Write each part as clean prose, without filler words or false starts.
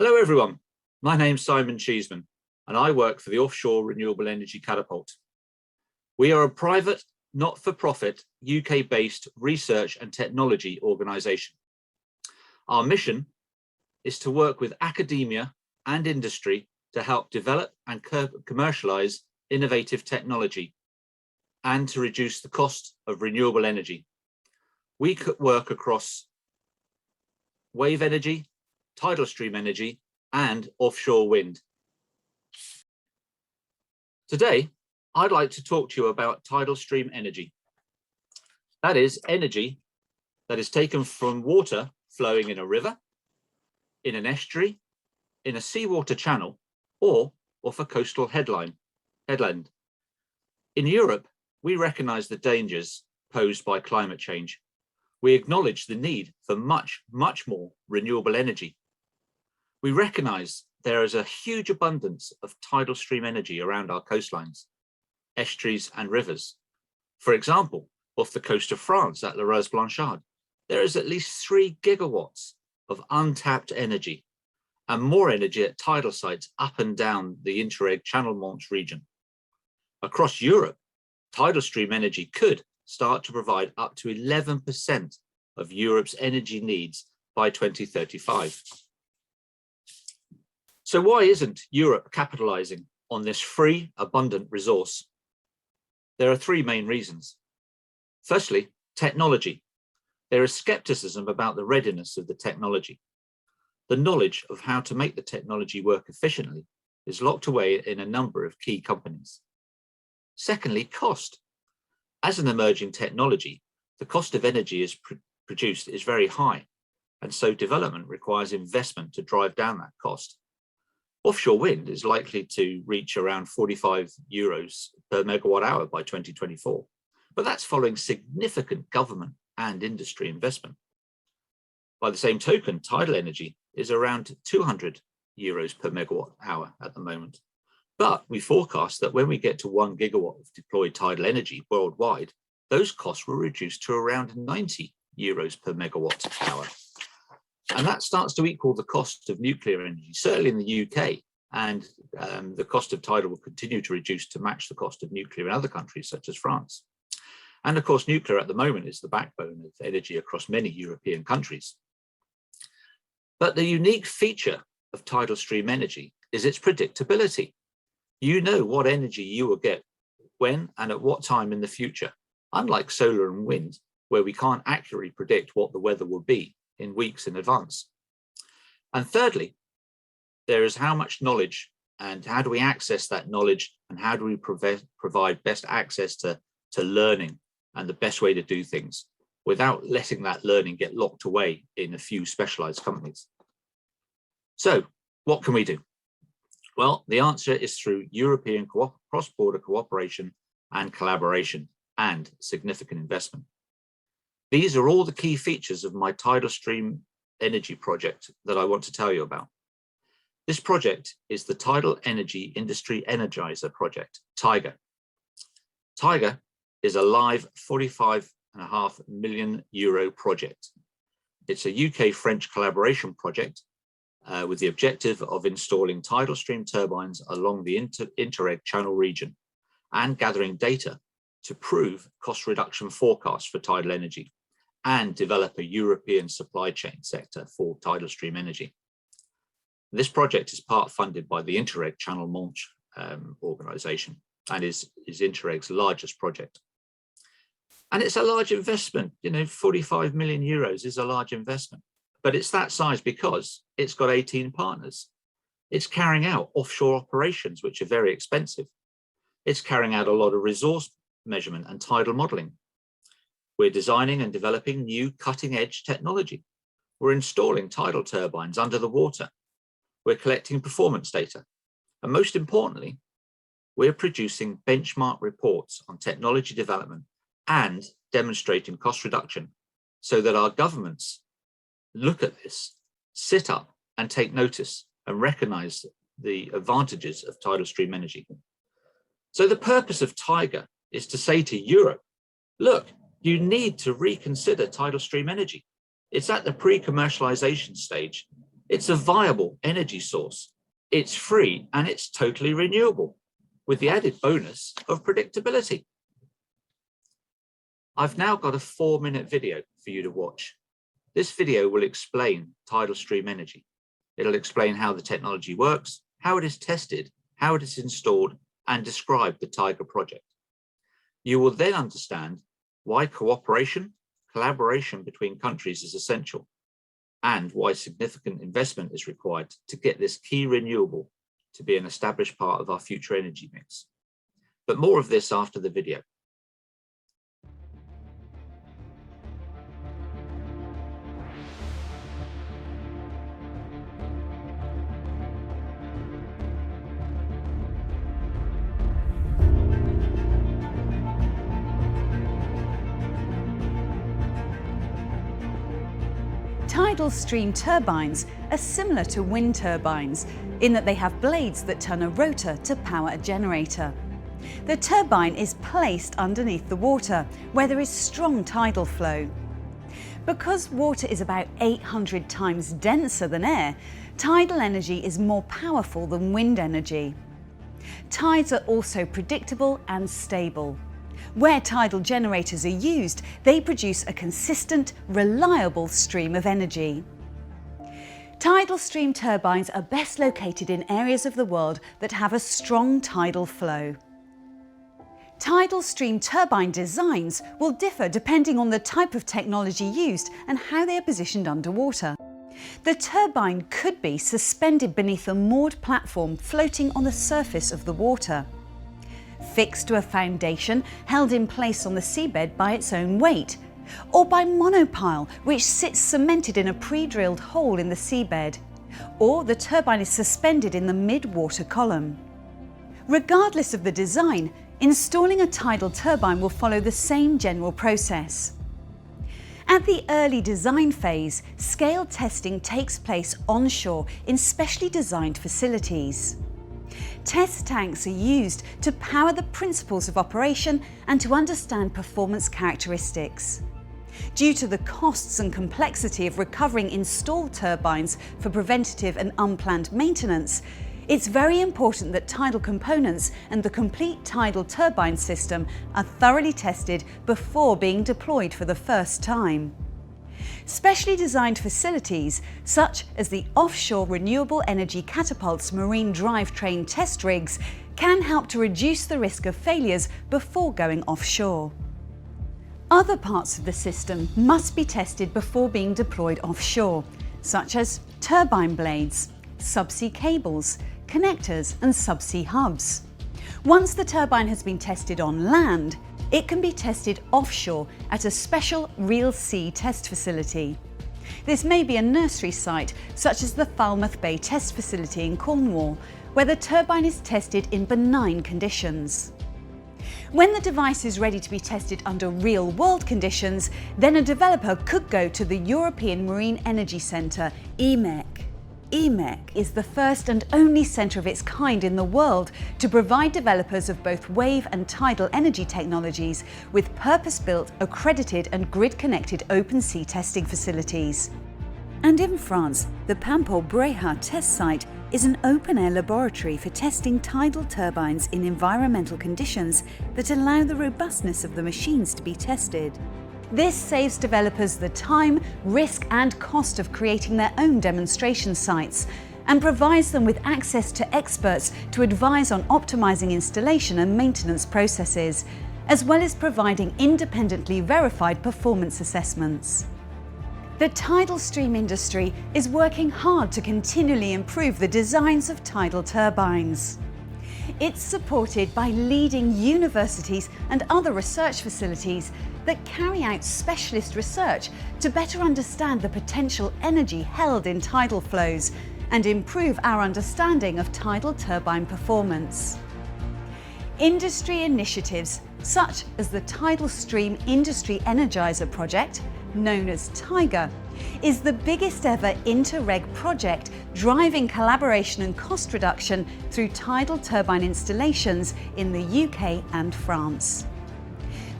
Hello everyone, my name's Simon Cheeseman and I work for the Offshore Renewable Energy Catapult. We are a private, not-for-profit, UK-based research and technology organisation. Our mission is to work with academia and industry to help develop and commercialise innovative technology and to reduce the cost of renewable energy. We could work across wave energy, tidal stream energy, and offshore wind. Today, I'd like to talk to you about tidal stream energy. That is energy that is taken from water flowing in a river, in an estuary, in a seawater channel, or off a coastal headland. In Europe, we recognise the dangers posed by climate change. We acknowledge the need for much more renewable energy. We recognise there is a huge abundance of tidal stream energy around our coastlines, estuaries and rivers. For example, off the coast of France at La Blanchard, there is at least 3 gigawatts of untapped energy and more energy at tidal sites up and down the Interreg Channel Manche region. Across Europe, tidal stream energy could start to provide up to 11% of Europe's energy needs by 2035. So why isn't Europe capitalising on this free, abundant resource? There are 3 main reasons. Firstly, technology. There is scepticism about the readiness of the technology. The knowledge of how to make the technology work efficiently is locked away in a number of key companies. Secondly, cost. As an emerging technology, the cost of energy produced is very high, and so development requires investment to drive down that cost. Offshore wind is likely to reach around 45 euros per megawatt hour by 2024, but that's following significant government and industry investment. By the same token, tidal energy is around 200 euros per megawatt hour at the moment. But we forecast that when we get to 1 gigawatt of deployed tidal energy worldwide, those costs will reduce to around 90 euros per megawatt hour. And that starts to equal the cost of nuclear energy, certainly in the UK, and the cost of tidal will continue to reduce to match the cost of nuclear in other countries such as France. And of course, nuclear at the moment is the backbone of energy across many European countries. But the unique feature of tidal stream energy is its predictability. You know what energy you will get when and at what time in the future, unlike solar and wind, where we can't accurately predict what the weather will be in weeks in advance. And thirdly, there is how much knowledge and how do we access that knowledge and how do we provide best access to learning and the best way to do things without letting that learning get locked away in a few specialized companies. So what can we do? Well, the answer is through European cross-border cooperation and collaboration and significant investment. These are all the key features of my tidal stream energy project that I want to tell you about. This project is the Tidal Energy Industry Energiser project, TIGER. TIGER is a live 45.5 million euro project. It's a UK-French collaboration project with the objective of installing tidal stream turbines along the Interreg Channel region and gathering data to prove cost reduction forecasts for tidal energy and develop a European supply chain sector for tidal stream energy. This project is part funded by the Interreg Channel Manche organisation and is Interreg's largest project. And it's a large investment, 45 million euros is a large investment, but it's that size because it's got 18 partners. It's carrying out offshore operations, which are very expensive. It's carrying out a lot of resource measurement and tidal modelling. We're designing and developing new cutting-edge technology. We're installing tidal turbines under the water. We're collecting performance data. And most importantly, we're producing benchmark reports on technology development and demonstrating cost reduction so that our governments look at this, sit up and take notice and recognise the advantages of tidal stream energy. So the purpose of TIGER is to say to Europe, look, you need to reconsider tidal stream energy. It's at the pre-commercialization stage. It's a viable energy source. It's free and it's totally renewable, with the added bonus of predictability. I've now got a 4-minute video for you to watch. This video will explain tidal stream energy. It'll explain how the technology works, how it is tested, how it is installed, and describe the Tiger project. You will then understand why cooperation, collaboration between countries is essential, and why significant investment is required to get this key renewable to be an established part of our future energy mix. But more of this after the video. Tidal stream turbines are similar to wind turbines in that they have blades that turn a rotor to power a generator. The turbine is placed underneath the water where there is strong tidal flow. Because water is about 800 times denser than air, tidal energy is more powerful than wind energy. Tides are also predictable and stable. Where tidal generators are used, they produce a consistent, reliable stream of energy. Tidal stream turbines are best located in areas of the world that have a strong tidal flow. Tidal stream turbine designs will differ depending on the type of technology used and how they are positioned underwater. The turbine could be suspended beneath a moored platform floating on the surface of the water, fixed to a foundation held in place on the seabed by its own weight, or by monopile, which sits cemented in a pre-drilled hole in the seabed, or the turbine is suspended in the mid-water column. Regardless of the design, installing a tidal turbine will follow the same general process. At the early design phase, scale testing takes place onshore in specially designed facilities. Test tanks are used to power the principles of operation and to understand performance characteristics. Due to the costs and complexity of recovering installed turbines for preventative and unplanned maintenance, it's very important that tidal components and the complete tidal turbine system are thoroughly tested before being deployed for the first time. Specially designed facilities, such as the offshore renewable energy catapults marine drivetrain test rigs, can help to reduce the risk of failures before going offshore. Other parts of the system must be tested before being deployed offshore, such as turbine blades, subsea cables, connectors and subsea hubs. Once the turbine has been tested on land, it can be tested offshore at a special real sea test facility. This may be a nursery site, such as the Falmouth Bay Test Facility in Cornwall, where the turbine is tested in benign conditions. When the device is ready to be tested under real-world conditions, then a developer could go to the European Marine Energy Centre, EMEC. EMEC is the first and only centre of its kind in the world to provide developers of both wave and tidal energy technologies with purpose-built, accredited and grid-connected open sea testing facilities. And in France, the Paimpol-Bréhat test site is an open-air laboratory for testing tidal turbines in environmental conditions that allow the robustness of the machines to be tested. This saves developers the time, risk and cost of creating their own demonstration sites and provides them with access to experts to advise on optimizing installation and maintenance processes, as well as providing independently verified performance assessments. The tidal stream industry is working hard to continually improve the designs of tidal turbines. It's supported by leading universities and other research facilities that carry out specialist research to better understand the potential energy held in tidal flows and improve our understanding of tidal turbine performance. Industry initiatives such as the Tidal Stream Industry Energiser project, known as TIGER, is the biggest ever Interreg project driving collaboration and cost reduction through tidal turbine installations in the UK and France.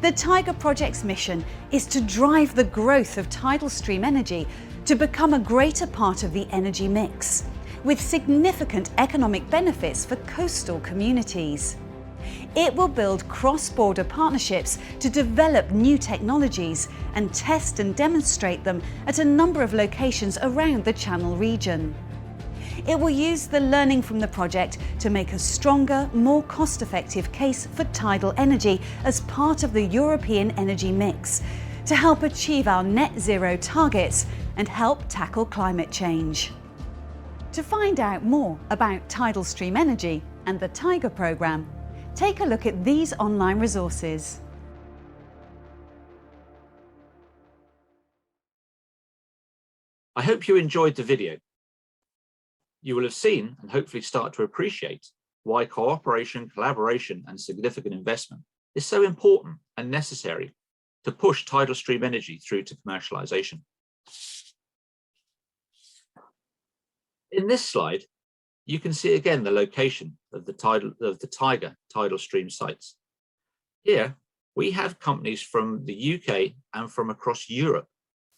The TIGER project's mission is to drive the growth of tidal stream energy to become a greater part of the energy mix, with significant economic benefits for coastal communities. It will build cross-border partnerships to develop new technologies and test and demonstrate them at a number of locations around the Channel region. It will use the learning from the project to make a stronger, more cost-effective case for tidal energy as part of the European energy mix, to help achieve our net zero targets and help tackle climate change. To find out more about tidal stream energy and the Tiger programme, take a look at these online resources. I hope you enjoyed the video. You will have seen and hopefully start to appreciate why cooperation, collaboration and significant investment is so important and necessary to push tidal stream energy through to commercialization. In this slide, you can see again the location of the Tiger tidal stream sites. Here, we have companies from the UK and from across Europe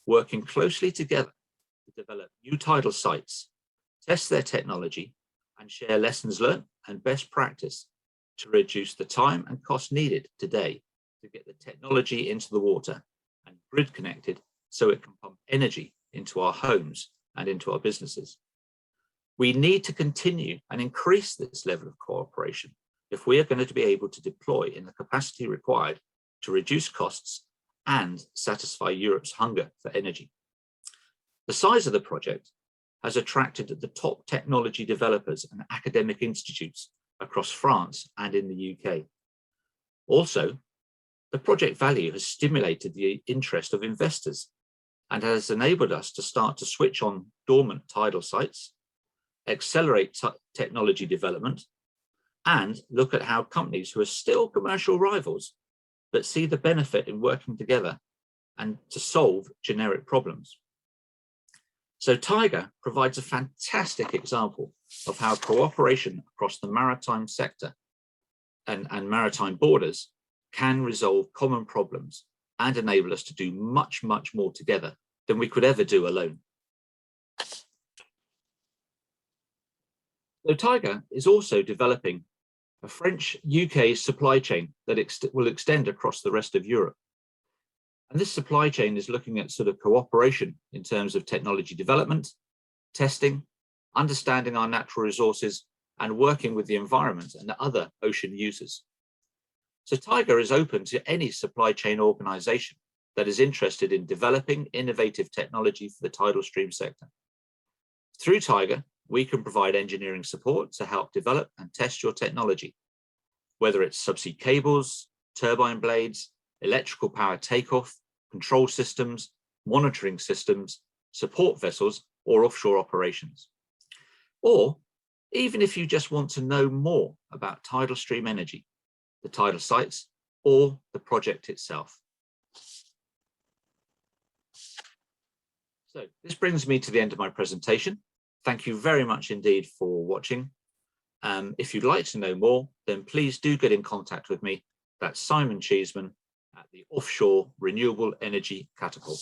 working closely together to develop new tidal sites, test their technology, and share lessons learned and best practice to reduce the time and cost needed today to get the technology into the water and grid connected so it can pump energy into our homes and into our businesses. We need to continue and increase this level of cooperation if we are going to be able to deploy in the capacity required to reduce costs and satisfy Europe's hunger for energy. The size of the project has attracted the top technology developers and academic institutes across France and in the UK. Also, the project value has stimulated the interest of investors and has enabled us to start to switch on dormant tidal sites, accelerate technology development, and look at how companies who are still commercial rivals but see the benefit in working together and to solve generic problems. So Tiger provides a fantastic example of how cooperation across the maritime sector and maritime borders can resolve common problems and enable us to do much, much more together than we could ever do alone. So Tiger is also developing a French-UK supply chain that will extend across the rest of Europe. And this supply chain is looking at sort of cooperation in terms of technology development, testing, understanding our natural resources, and working with the environment and other ocean users. So Tiger is open to any supply chain organization that is interested in developing innovative technology for the tidal stream sector. Through Tiger, we can provide engineering support to help develop and test your technology, whether it's subsea cables, turbine blades, electrical power takeoff, control systems, monitoring systems, support vessels, or offshore operations. Or even if you just want to know more about tidal stream energy, the tidal sites, or the project itself. So this brings me to the end of my presentation. Thank you very much indeed for watching. If you'd like to know more, then please do get in contact with me. That's Simon Cheeseman at the Offshore Renewable Energy Catapult.